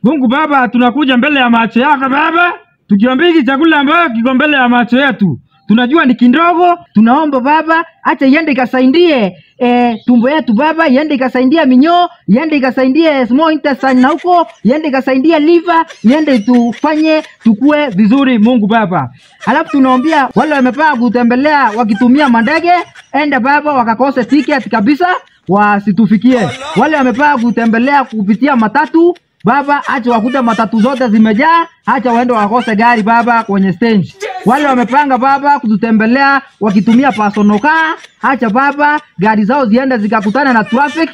Mungu Baba, tunakuja mbele ya macho yako Baba, tukiomba hiki chakula ambacho kiko mbele ya macho yetu. Tunajua ni kidogo, tunaomba Baba, acha iende ikasaidie tumbo yetu Baba, iende ikasaidie minyoo, iende ikasaidie small intestine na huko, iende ikasaidie liver, iende tufanye tukue vizuri Mungu Baba. Alafu tunaombia wale wamepaa kutembelea wakitumia mandege, enda Baba wakakose ticket kabisa wasitufikie. Wale wamepaa kutembelea kupitia matatu Baba, acha wakuta matatu zote zimejaa, acha waende wakose gari Baba kwenye stage. Wale wamepanga Baba kututembelea wakitumia personal car, acha Baba gari zao ziende zikakutana na traffic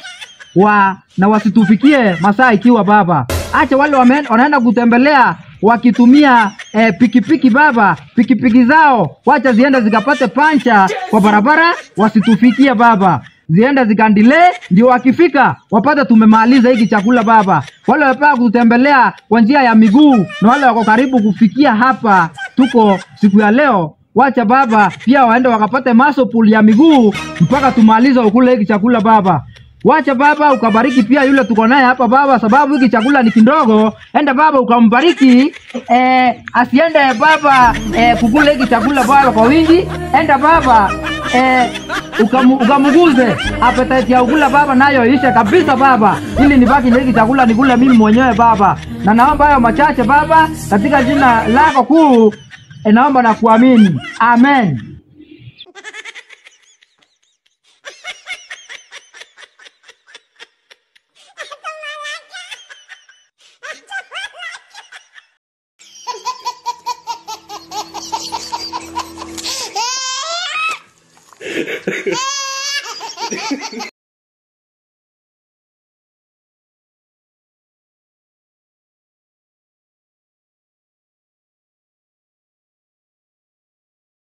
na wasitufikie masaa ikiwa Baba. Acha wale wanaenda kutembelea wakitumia pikipiki Baba, pikipiki zao wacha ziende zikapate pancha kwa barabara, wasitufikie Baba. Zienda zikandile ndio wakifika wapata tumemaliza hiki chakula Baba. Wale wapaa kutembelea kwa njia ya miguu na wale wako karibu kufikia hapa tuko siku ya leo, wacha Baba pia waende wakapate muscle ya miguu mpaka tumaliza ukule hiki chakula Baba. Wacha Baba ukabariki pia yule tuko naye hapa Baba, sababu hiki chakula ni kidogo. Enda Baba ukambariki asiende Baba kukula hiki chakula Baba kwa wingi. Enda Baba ukamuguze appetite ya ukula Baba nayo ishe kabisa Baba, ili nibaki na hiki chakula nikule mimi mwenyewe Baba. Na naomba hayo machache Baba katika jina lako kuu, naomba na kuamini. Amen. Ha ha ha!